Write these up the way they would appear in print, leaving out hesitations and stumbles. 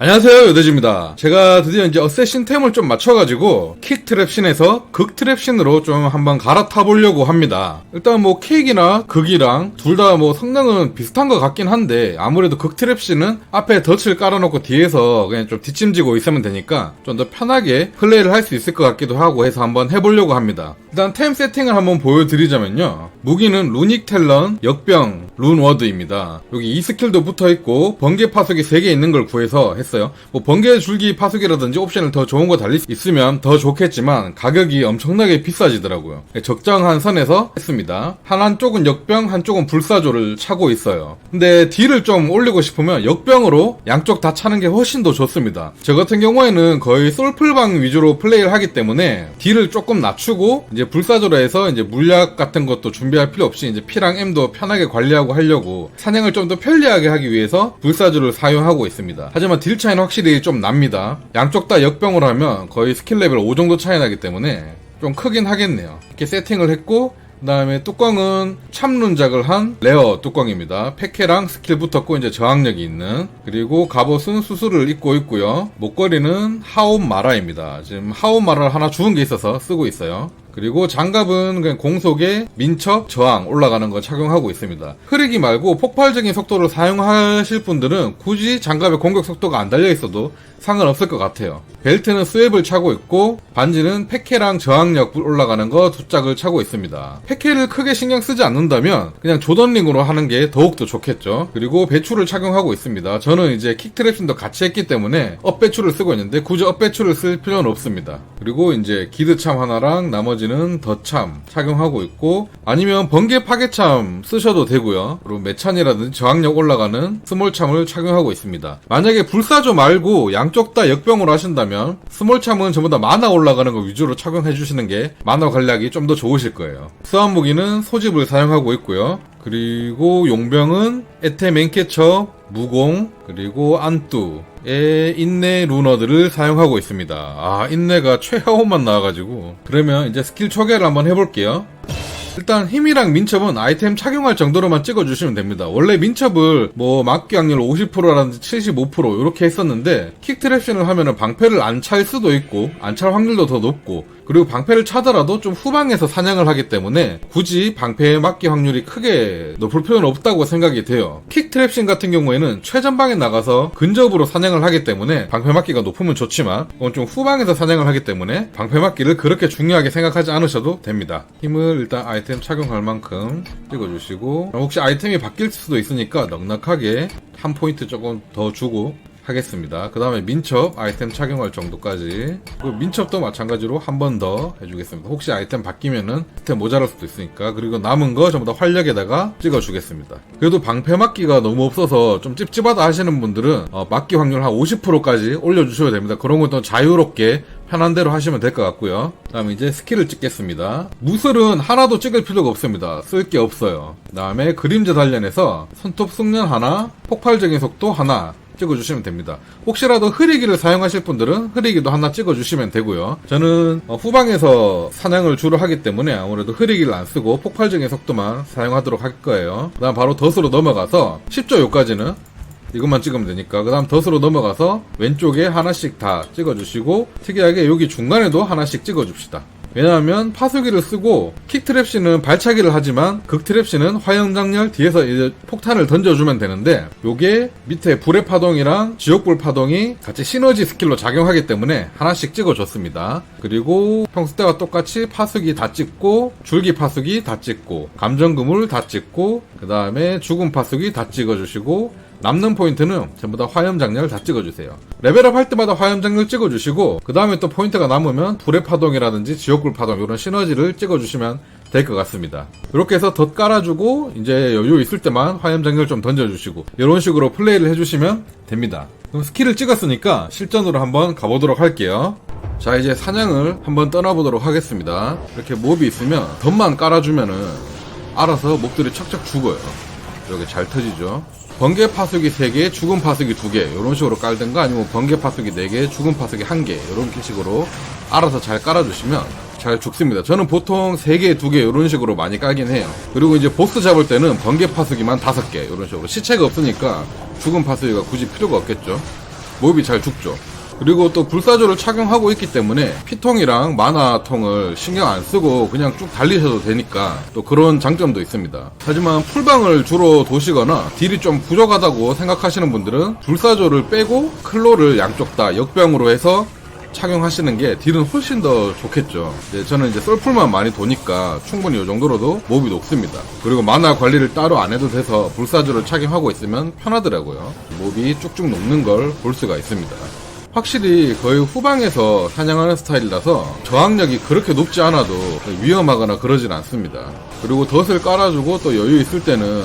안녕하세요, 요대지입니다. 제가 드디어 이제 어쌔신 템을 좀 맞춰가지고 킥 트랩신에서 극 트랩신으로 좀 한번 갈아타보려고 합니다. 일단 뭐 킥이나 극이랑 둘 다 뭐 성능은 비슷한 것 같긴 한데 아무래도 극 트랩신은 앞에 덫을 깔아놓고 뒤에서 그냥 좀 뒷짐지고 있으면 되니까 좀 더 편하게 플레이를 할 수 있을 것 같기도 하고 해서 한번 해보려고 합니다. 일단 템 세팅을 한번 보여드리자면요, 무기는 루닉 텔런, 역병, 룬워드입니다. 여기 2스킬도 붙어있고 번개 파수기 3개 있는 걸 구해서 했어요. 뭐 번개 줄기 파수기라든지 옵션을 더 좋은 거 달릴 수 있으면 더 좋겠지만 가격이 엄청나게 비싸지더라고요. 적정한 선에서 했습니다. 한쪽은 역병, 한쪽은 불사조를 차고 있어요. 근데 딜을 좀 올리고 싶으면 역병으로 양쪽 다 차는 게 훨씬 더 좋습니다. 저 같은 경우에는 거의 솔플방 위주로 플레이를 하기 때문에 딜을 조금 낮추고 이제 불사조로 해서 이제 물약 같은 것도 준비할 필요 없이 이제 P랑 M도 편하게 관리하고 하려고 사냥을 좀 더 편리하게 하기 위해서 불사조를 사용하고 있습니다. 하지만 딜 차이는 확실히 좀 납니다. 양쪽 다 역병으로 하면 거의 스킬 레벨 5 정도 차이 나기 때문에 좀 크긴 하겠네요. 이렇게 세팅을 했고, 그 다음에 뚜껑은 참룬작을 한 레어 뚜껑입니다. 패케랑 스킬 붙었고 이제 저항력이 있는, 그리고 갑옷은 수술을 입고 있고요. 목걸이는 하온 마라입니다. 지금 하온 마라를 하나 주운 게 있어서 쓰고 있어요. 그리고 장갑은 그냥 공속에 민첩, 저항 올라가는 거 착용하고 있습니다. 흐리기 말고 폭발적인 속도를 사용하실 분들은 굳이 장갑에 공격 속도가 안 달려있어도 상관없을 것 같아요. 벨트는 스왑을 차고 있고, 반지는 패케랑 저항력 올라가는 거 2짝을 차고 있습니다. 패케를 크게 신경 쓰지 않는다면 그냥 조던링으로 하는 게 더욱더 좋겠죠. 그리고 배추를 착용하고 있습니다. 저는 이제 킥 트랩신도 같이 했기 때문에 업배추를 쓰고 있는데 굳이 업배추를 쓸 필요는 없습니다. 그리고 이제 기드참 하나랑 나머지는 덫참 착용하고 있고, 아니면 번개 파괴참 쓰셔도 되고요. 그리고 매찬이라든지 저항력 올라가는 스몰참을 착용하고 있습니다. 만약에 불사조 말고 양쪽 다 역병으로 하신다면 스몰참은 전부 다 마나 올라가는 거 위주로 착용해 주시는 게 마나 관리하기 좀 더 좋으실 거예요. 수완 무기는 소집을 사용하고 있고요. 그리고 용병은 에테 맨캐처, 무공, 그리고 안뚜의 인내 루너들을 사용하고 있습니다. 아, 인내가 최하호만 나와가지고. 그러면 이제 스킬 초계를 한번 해볼게요. 일단 힘이랑 민첩은 아이템 착용할 정도로만 찍어주시면 됩니다. 원래 민첩을 뭐 막기 확률 50%라든지 75% 이렇게 했었는데, 킥 트랩신을 하면은 방패를 안 찰 수도 있고 안 찰 확률도 더 높고, 그리고 방패를 차더라도 좀 후방에서 사냥을 하기 때문에 굳이 방패에 맞기 확률이 크게 높을 필요는 없다고 생각이 돼요. 킥 트랩신 같은 경우에는 최전방에 나가서 근접으로 사냥을 하기 때문에 방패 맞기가 높으면 좋지만, 그건 좀 후방에서 사냥을 하기 때문에 방패 맞기를 그렇게 중요하게 생각하지 않으셔도 됩니다. 힘을 일단 아이템 착용할 만큼 찍어주시고, 혹시 아이템이 바뀔 수도 있으니까 넉넉하게 한 포인트 조금 더 주고 하겠습니다. 그 다음에 민첩 아이템 착용할 정도까지, 그리고 민첩도 마찬가지로 한 번 더 해주겠습니다. 혹시 아이템 바뀌면은 아이템 모자랄 수도 있으니까. 그리고 남은 거 전부 다 활력에다가 찍어주겠습니다. 그래도 방패 맞기가 너무 없어서 좀 찝찝하다 하시는 분들은 맞기 확률 한 50%까지 올려주셔야 됩니다. 그런 것도 자유롭게 편한 대로 하시면 될 것 같고요. 그 다음에 이제 스킬을 찍겠습니다. 무술은 하나도 찍을 필요가 없습니다. 쓸 게 없어요. 그 다음에 그림자 단련해서 손톱 숙련 하나, 폭발적인 속도 하나 찍어주시면 됩니다. 혹시라도 흐리기를 사용하실 분들은 흐리기도 하나 찍어주시면 되고요. 저는 후방에서 사냥을 주로 하기 때문에 아무래도 흐리기를 안 쓰고 폭발적인 속도만 사용하도록 할 거예요. 그 다음 바로 덫으로 넘어가서 10조 요까지는 이것만 찍으면 되니까, 그 다음 덫으로 넘어가서 왼쪽에 하나씩 다 찍어주시고, 특이하게 여기 중간에도 하나씩 찍어줍시다. 왜냐하면 파수기를 쓰고 킥 트랩신은 발차기를 하지만 극 트랩신은 화염장렬 뒤에서 이제 폭탄을 던져주면 되는데, 요게 밑에 불의 파동이랑 지옥불 파동이 같이 시너지 스킬로 작용하기 때문에 하나씩 찍어줬습니다. 그리고 평소 때와 똑같이 파수기 다 찍고, 줄기 파수기 다 찍고, 감정그물 다 찍고, 그 다음에 죽은 파수기 다 찍어주시고, 남는 포인트는 전부 다 화염장렬 다 찍어주세요. 레벨업 할 때마다 화염장렬 찍어주시고, 그 다음에 또 포인트가 남으면 불의 파동이라든지 지옥불 파동 이런 시너지를 찍어주시면 될 것 같습니다. 이렇게 해서 덧 깔아주고 이제 여유 있을 때만 화염장렬 좀 던져주시고 이런 식으로 플레이를 해주시면 됩니다. 그럼 스킬을 찍었으니까 실전으로 한번 가보도록 할게요. 자, 이제 사냥을 한번 떠나보도록 하겠습니다. 이렇게 몹이 있으면 덧만 깔아주면은 알아서 몹들이 척척 죽어요. 이렇게 잘 터지죠. 번개 파수기 3개, 죽은 파수기 2개 이런 식으로 깔든가, 아니면 번개 파수기 4개, 죽은 파수기 1개 이런 식으로 알아서 잘 깔아주시면 잘 죽습니다. 저는 보통 3개, 2개 이런 식으로 많이 깔긴 해요. 그리고 이제 보스 잡을 때는 번개 파수기만 5개 이런 식으로. 시체가 없으니까 죽은 파수기가 굳이 필요가 없겠죠. 몹이 잘 죽죠. 그리고 또 불사조를 착용하고 있기 때문에 피통이랑 마나통을 신경 안 쓰고 그냥 쭉 달리셔도 되니까 또 그런 장점도 있습니다. 하지만 풀방을 주로 도시거나 딜이 좀 부족하다고 생각하시는 분들은 불사조를 빼고 클로를 양쪽 다 역병으로 해서 착용하시는 게 딜은 훨씬 더 좋겠죠. 저는 이제 썰풀만 많이 도니까 충분히 이 정도로도 몹이 높습니다. 그리고 마나 관리를 따로 안 해도 돼서 불사조를 착용하고 있으면 편하더라고요. 몹이 쭉쭉 녹는 걸 볼 수가 있습니다. 확실히 거의 후방에서 사냥하는 스타일이라서 저항력이 그렇게 높지 않아도 위험하거나 그러진 않습니다. 그리고 덫을 깔아주고 또 여유 있을 때는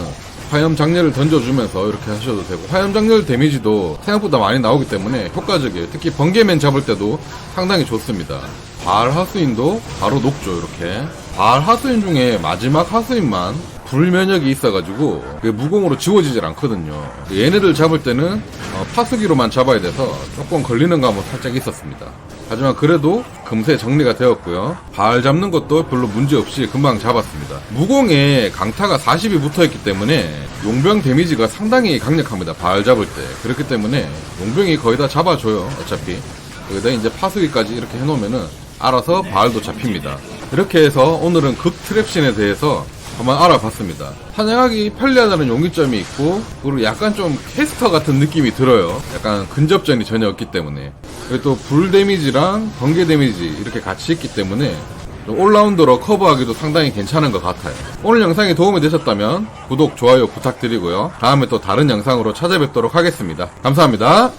화염 장렬을 던져주면서 이렇게 하셔도 되고, 화염 장렬 데미지도 생각보다 많이 나오기 때문에 효과적이에요. 특히 번개맨 잡을 때도 상당히 좋습니다. 바알 하수인도 바로 녹죠. 이렇게 바알 하수인 중에 마지막 하수인만 불면역이 있어가지고 무공으로 지워지질 않거든요. 얘네들 잡을 때는 파수기로만 잡아야 돼서 조금 걸리는 감은 살짝 있었습니다. 하지만 그래도 금세 정리가 되었고요. 바알 잡는 것도 별로 문제없이 금방 잡았습니다. 무공에 강타가 40이 붙어있기 때문에 용병 데미지가 상당히 강력합니다. 바알 잡을 때. 그렇기 때문에 용병이 거의 다 잡아줘요. 어차피 여기다 이제 파수기까지 이렇게 해놓으면은 알아서 바알도 잡힙니다. 이렇게 해서 오늘은 극 트랩신에 대해서 한번 알아봤습니다. 사냥하기 편리하다는 용이점이 있고, 그리고 약간 좀 캐스터 같은 느낌이 들어요. 약간 근접전이 전혀 없기 때문에. 그리고 또 불 데미지랑 번개 데미지 이렇게 같이 있기 때문에 좀 올라운더로 커버하기도 상당히 괜찮은 것 같아요. 오늘 영상이 도움이 되셨다면 구독, 좋아요 부탁드리고요. 다음에 또 다른 영상으로 찾아뵙도록 하겠습니다. 감사합니다.